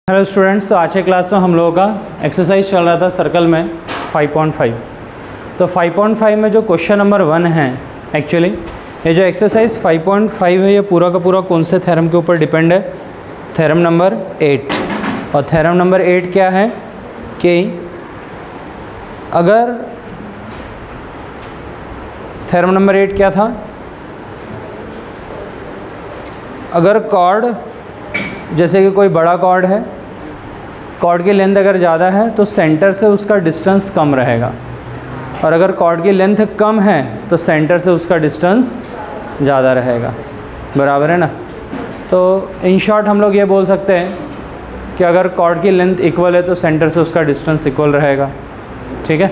Hello students, तो आज के क्लास में हम लोगों का एक्सरसाइज चल रहा था सर्कल में 5.5। तो 5.5 में जो क्वेश्चन नंबर 1 है, एक्चुअली ये जो एक्सरसाइज 5.5 है ये पूरा का पूरा कौन से थ्योरम के ऊपर डिपेंड है? Theorem number 8। और थ्योरम नंबर 8 क्या है कि अगर थ्योरम नंबर 8 क्या था? अगर कॉर्ड, जैसे कि कोई बड़ा कॉर्ड है, कॉर्ड की लेंथ अगर ज़्यादा है तो सेंटर से उसका डिस्टेंस कम रहेगा, और अगर कॉर्ड की लेंथ कम है तो सेंटर से उसका डिस्टेंस ज़्यादा रहेगा। बराबर है ना? तो इन शॉर्ट हम लोग ये बोल सकते हैं कि अगर कॉर्ड की लेंथ इक्वल है तो सेंटर से उसका डिस्टेंस इक्वल रहेगा। ठीक है,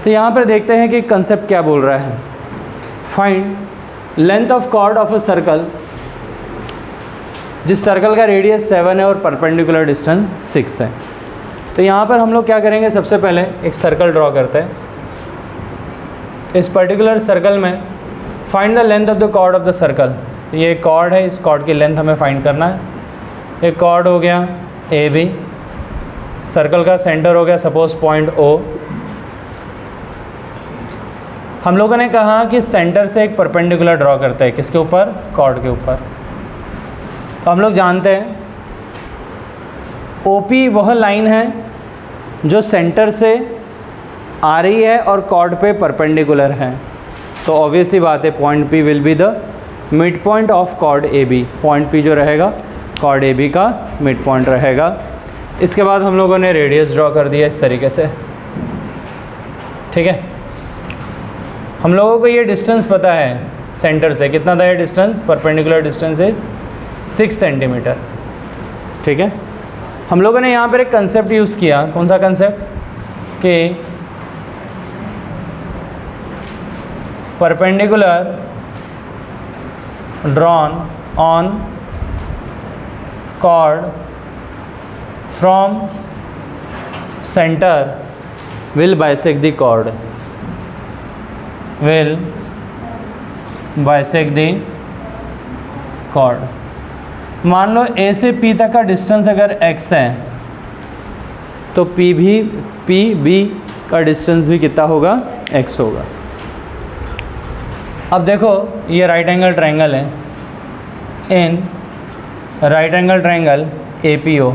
तो यहाँ पर देखते हैं कि कंसेप्ट क्या बोल रहा है। Find length of chord of a circle, जिस सर्कल का रेडियस 7 है और परपेंडिकुलर डिस्टेंस 6 है। तो यहाँ पर हम लोग क्या करेंगे, सबसे पहले एक सर्कल ड्रॉ करते हैं। इस पर्टिकुलर सर्कल में find the length of the chord of the circle. ये एक कॉर्ड है, इस कॉर्ड की लेंथ हमें फाइंड करना है। एक कॉर्ड हो गया ए बी, सर्कल का सेंटर हो गया सपोज पॉइंट ओ। हम लोगों ने कहा कि सेंटर से एक परपेंडिकुलर ड्रॉ करते हैं, किसके ऊपर? कॉर्ड के ऊपर। तो हम लोग जानते हैं OP वह लाइन है जो सेंटर से आ रही है और कॉर्ड पे परपेंडिकुलर है। तो ऑब्वियस सी बात है, point P will be the mid point of chord AB। Point P जो रहेगा कॉर्ड AB का मिड पॉइंट रहेगा। इसके बाद हम लोगों ने रेडियस ड्रॉ कर दिया इस तरीके से। ठीक है, हम लोगों को ये डिस्टेंस पता है सेंटर से, कितना था ये distance? Perpendicular distance is 6 centimetre. ठीक है, हम लोगों ने यहाँ पर एक कंसेप्ट यूज़ किया। कौन सा कंसेप्ट? कि perpendicular drawn on chord from centre will bisect the chord, will bisect the chord. मान लो A से P तक का डिस्टेंस अगर x है तो PB का डिस्टेंस भी कितना होगा? x होगा। अब देखो ये राइट एंगल ट्रायंगल है। इन right angle triangle APO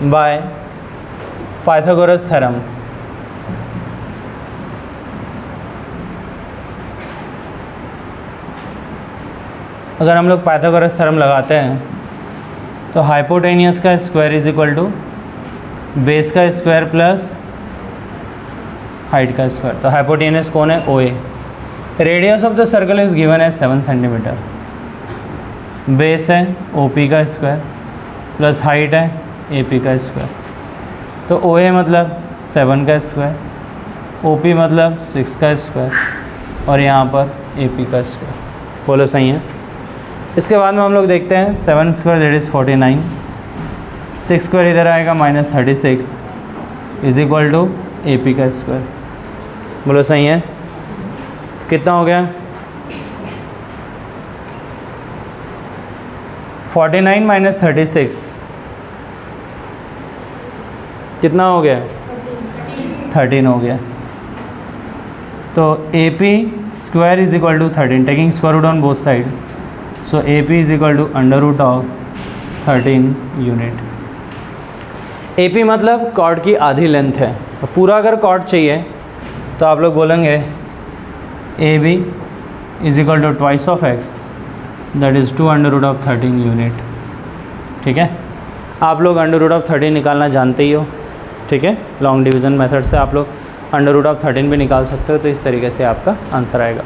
by Pythagoras theorem. अगर हम लोग पाइथागोरस थ्योरम लगाते हैं तो हाइपोटेनियस का square is equal to base का स्क्वायर प्लस हाइट का स्क्वायर। तो हाइपोटेनियस कौन है? OA। Radius of the circle is given है 7 सेंटीमीटर। बेस है OP का स्क्वायर प्लस हाइट है AP का स्क्वायर। तो OA मतलब 7 का स्क्वायर, OP मतलब 6 का स्क्वायर और यहाँ पर AP का स्क्वायर। बोलो सही है? इसके बाद में हम लोग देखते हैं 7 स्क्वायर दैट इज़ 49, 6 स्क्वायर इधर आएगा -36 इज इक्वल टू AP का स्क्वायर। बोलो सही है? तो कितना हो गया? 49 - 36 कितना हो गया? 13 हो गया। तो AP square is equal to 13, taking square root on both side. So AP is equal to under root of 13 unit. AP मतलब कॉर्ड की आधी लेंथ है। तो पूरा अगर कॉर्ड चाहिए तो आप लोग बोलेंगे AB is equal to twice of x, that is 2 under root of 13 unit. ठीक है, आप लोग अंडर रूट ऑफ 13 निकालना जानते ही हो। ठीक है, लॉन्ग डिवीज़न मेथड से आप लोग अंडर रूट ऑफ 13 भी निकाल सकते हो। तो इस तरीके से आपका आंसर आएगा।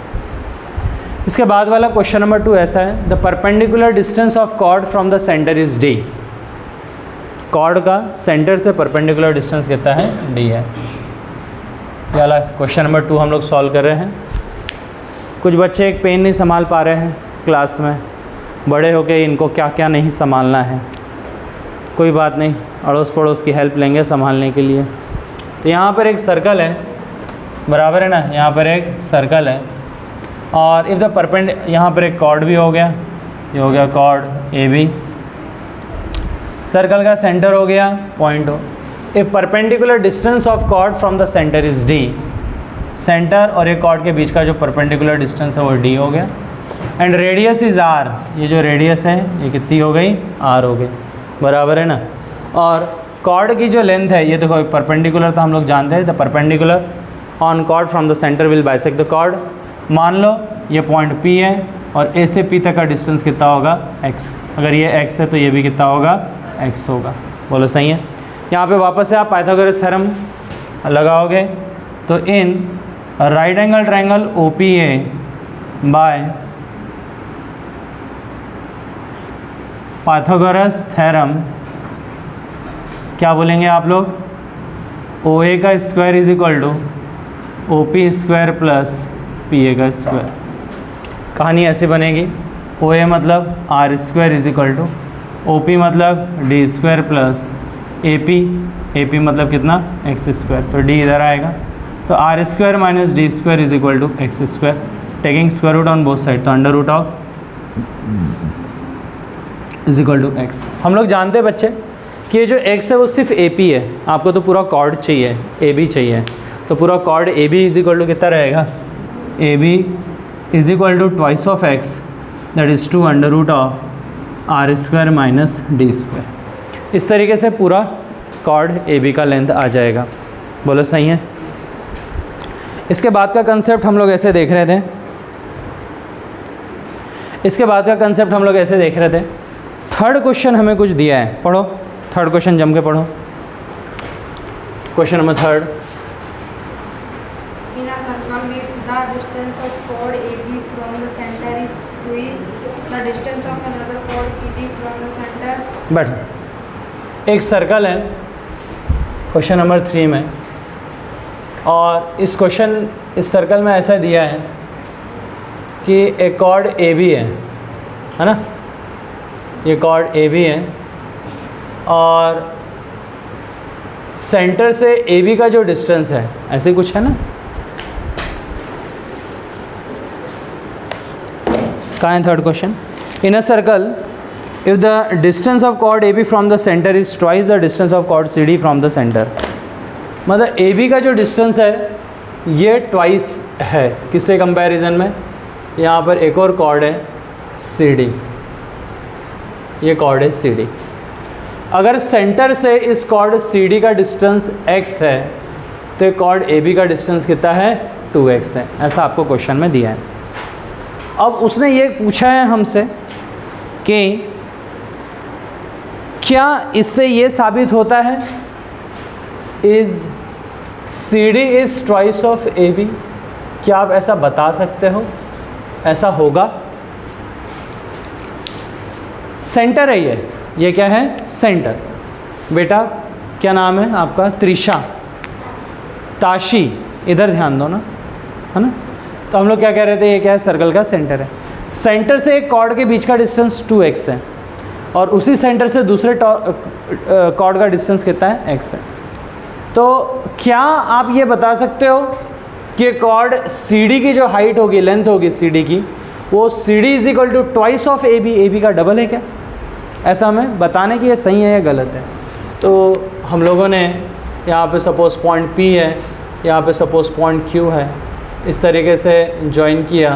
इसके बाद वाला क्वेश्चन नंबर 2 ऐसा है, the perpendicular distance of chord from the centre is D। Chord का सेंटर से परपेंडिकुलर डिस्टेंस कितना है? D है। वाला क्वेश्चन नंबर 2 हम लोग सॉल्व कर रहे हैं। कुछ बच्चे एक पेन नहीं संभाल पा रहे हैं क्लास में, बड़े होके इनको क्या क्या नहीं संभालना है। कोई बात नहीं, अड़ोस पड़ोस की हेल्प लेंगे संभालने के लिए। तो यहाँ पर एक सर्कल है, बराबर है ना? यहाँ पर एक सर्कल है और इफ़ द परपेंड, यहाँ पर एक कॉर्ड भी हो गया, ये हो गया कॉर्ड AB सर्कल का सेंटर हो गया पॉइंट हो। If perpendicular distance of chord from the centre is D, centre और एक कॉर्ड के बीच का जो परपेंडिकुलर डिस्टेंस है वो डी हो गया। एंड रेडियस इज आर, ये जो रेडियस है ये कितनी हो गई, आर हो गई, बराबर है ना। और कॉर्ड की जो लेंथ है, ये देखो परपेंडिकुलर तो हम लोग जानते हैं, the perpendicular on chord from the centre will bisect the chord. मान लो ये पॉइंट P है और A से P तक का डिस्टेंस कितना होगा, x। अगर ये x है तो ये भी कितना होगा, x होगा। बोलो सही है। यहाँ पे वापस से आप पाइथागोरस थ्योरम लगाओगे तो in right angle triangle OPA by Pythagoras theorem क्या बोलेंगे आप लोग, OA का square is equal to OP square plus PA का स्क्वायर। कहानी ऐसे बनेगी, OA मतलब R square is equal to OP मतलब डी स्क्वायर प्लस AP मतलब कितना, एक्स स्क्वायर। तो डी इधर आएगा तो R square minus D square is equal to X square, taking square root on both side, तो under root of is equal to X. हम लोग जानते हैं बच्चे कि ये जो x है वो सिर्फ AP है, आपको तो पूरा कॉर्ड चाहिए, AB चाहिए, तो पूरा chord AB is equal to कितना रहेगा, AB is equal to twice of x that is two under root of R square minus D square. इस तरीके से पूरा कॉर्ड AB का लेंथ आ जाएगा। बोलो सही है। इसके बाद का कंसेप्ट हम लोग ऐसे देख रहे थे, थर्ड क्वेश्चन हमें कुछ दिया है, पढ़ो थर्ड क्वेश्चन, जम के पढ़ो। Question number third, In a circle, if the distance of chord AB from the center is 2, the distance of another chord CD from the center। बैठो। एक सर्कल है क्वेश्चन नंबर 3 में, और इस सर्कल में ऐसा दिया है कि एक कॉर्ड AB है ना, ये कॉर्ड AB है और सेंटर से AB का जो डिस्टेंस है, ऐसे कुछ है ना, कहाँ है third question. In a circle if the distance of chord AB from the centre is twice the distance of chord CD from the centre, मतलब AB का जो डिस्टेंस है ये ट्वाइस है, किससे कंपैरिजन में, यहाँ पर एक और कॉर्ड है CD, ये कॉर्ड है CD। अगर सेंटर से इस कॉर्ड CD का डिस्टेंस x है तो कॉर्ड AB का डिस्टेंस कितना है, 2x है, ऐसा आपको क्वेश्चन में दिया है। अब उसने ये पूछा है हमसे कि क्या इससे ये साबित होता है is CD is twice of AB, क्या आप ऐसा बता सकते हो, ऐसा होगा। सेंटर है ये क्या है, सेंटर। बेटा क्या नाम है आपका, त्रिशा, ताशी, इधर ध्यान दो ना, है ना। तो हम लोग क्या कह रहे थे, ये क्या है, सर्कल का सेंटर है। सेंटर से एक कॉर्ड के बीच का डिस्टेंस 2x है और उसी सेंटर से दूसरे कॉर्ड का डिस्टेंस कितना है, x है। तो क्या आप ये बता सकते हो कि कॉर्ड CD की जो हाइट होगी, लेंथ होगी CD की, वो CD is equal to twice of AB का डबल है क्या, ऐसा हमें बताने की ये सही है या गलत है। तो हम लोगों ने यहाँ पे सपोज़ पॉइंट P है, यहाँ पे सपोज़ पॉइंट Q है, इस तरीके से ज्वाइन किया,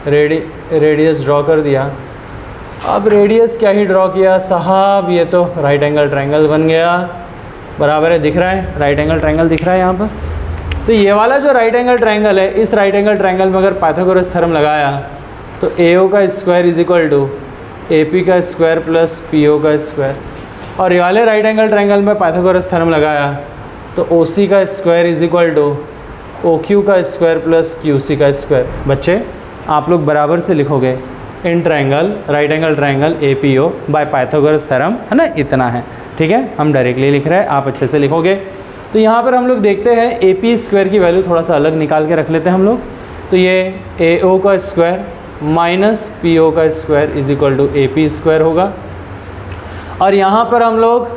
रेडियस ड्रॉ कर दिया। अब रेडियस क्या ही ड्रॉ किया साहब, ये तो राइट एंगल ट्रायंगल बन गया, बराबर है, दिख रहा है, राइट एंगल ट्रायंगल दिख रहा है यहाँ पर। तो ये वाला जो राइट एंगल ट्रायंगल है, इस राइट एंगल ट्रायंगल में अगर पाइथागोरस थ्योरम लगाया तो AO का square is equal to AP का स्क्वायर प्लस PO का स्क्वायर, और ये वाले राइट एंगल ट्रायंगल में पाइथागोरस थ्योरम लगाया तो OC का square is equal to OQ का स्क्वायर प्लस QC का स्क्वायर। बच्चे आप लोग बराबर से लिखोगे in triangle right angle triangle APO by Pythagoras theorem, है ना, इतना है, ठीक है। हम डायरेक्टली लिख रहे हैं, आप अच्छे से लिखोगे। तो यहाँ पर हम लोग देखते हैं AP स्क्वायर की वैल्यू थोड़ा सा अलग निकाल के रख लेते हैं हम लोग। तो ये AO का स्क्वायर माइनस PO का square is equal to AP square होगा, और यहाँ पर हम लोग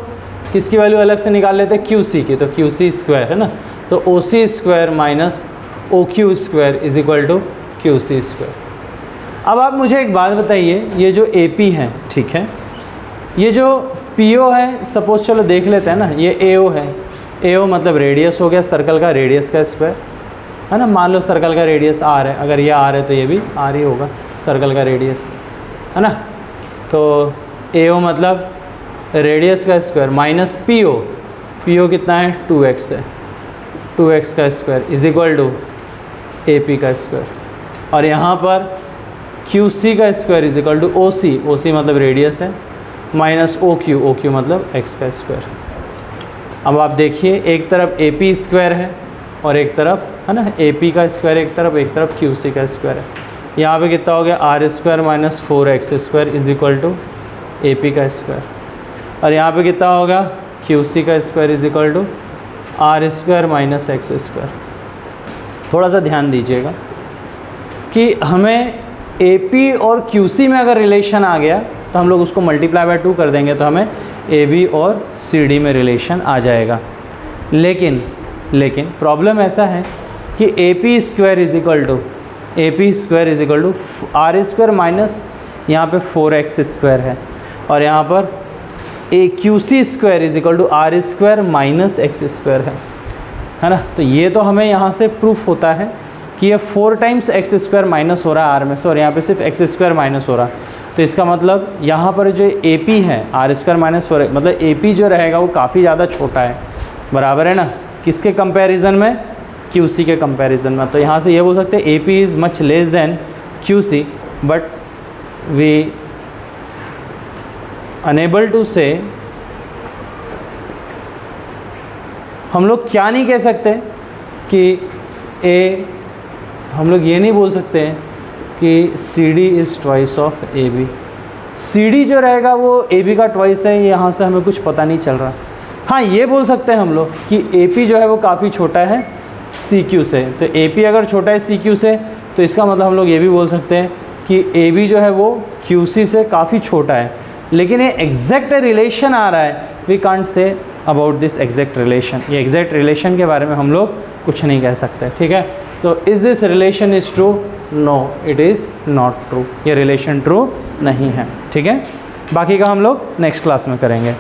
किसकी वैल्यू अलग से निकाल लेते हैं, QC की, तो QC स्क्वायर है ना, तो OC square minus OQ square is equal to QC square. अब आप मुझे एक बात बताइए, ये जो AP है, ठीक है, ये जो PO है, सपोज चलो देख लेते हैं ना, ये AO है। AO मतलब रेडियस हो गया सर्कल का, रेडियस का स्क्वायर है ना। मान लो सर्कल का रेडियस R है, अगर ये R है तो ये भी R ही होगा, सर्कल का रेडियस है ना। तो AO मतलब रेडियस का स्क्वायर माइनस PO कितना है 2x है, 2x का square is equal to AP का स्क्वायर, और यहाँ पर QC का square is equal to OC मतलब रेडियस है, माइनस OQ मतलब x का स्क्वायर। अब आप देखिए एक तरफ AP स्क्वायर है और एक तरफ है ना AP का स्क्वायर एक तरफ QC का स्क्वायर है। यहाँ पे कितना हो गया R square minus 4x square is equal to AP का स्क्वायर, और यहाँ पे कितना होगा QC का square is equal to R square minus x square. थोड़ा सा ध्यान दीजिएगा कि हमें AP और QC में अगर रिलेशन आ गया तो हम लोग उसको मल्टीप्लाई बाय 2 कर देंगे तो हमें AB और CD में रिलेशन आ जाएगा। लेकिन प्रॉब्लम ऐसा है कि AP square is equal to R square minus यहाँ पे 4x स्क्वायर है, और यहाँ पर QC square is equal to R square minus x square है ना। तो ये तो हमें यहाँ से प्रूफ होता है कि ये 4 टाइम्स x स्क्वायर माइनस हो रहा है R में से, और यहाँ पे सिर्फ x स्क्वायर माइनस हो रहा है। तो इसका मतलब यहाँ पर जो AP है R स्क्वायर माइनस 4 मतलब AP जो रहेगा वो काफ़ी ज़्यादा छोटा है, बराबर है ना किसके कंपैरिजन में, QC के कंपैरिजन में। तो यहाँ से ये बोल सकते हैं AP is much less than QC, but we unable to say, हम लोग क्या नहीं कह सकते कि हम लोग ये नहीं बोल सकते हैं कि CD is twice of AB। CD जो रहेगा वो AB का ट्वाइस है, यहाँ से हमें कुछ पता नहीं चल रहा। हाँ ये बोल सकते हैं हम लोग कि AP जो है वो काफ़ी छोटा है CQ से, तो AP अगर छोटा है CQ से तो इसका मतलब हम लोग ये भी बोल सकते हैं कि AB जो है वो QC से काफ़ी छोटा है। लेकिन ये एग्जैक्ट रिलेशन आ रहा है, we can't say about this exact relation. ये एग्जैक्ट रिलेशन के बारे में हम लोग कुछ नहीं कह सकते, ठीक है। तो is this relation is true? No, it is not true. ये रिलेशन ट्रू नहीं है, ठीक है। बाकी का हम लोग नेक्स्ट क्लास में करेंगे।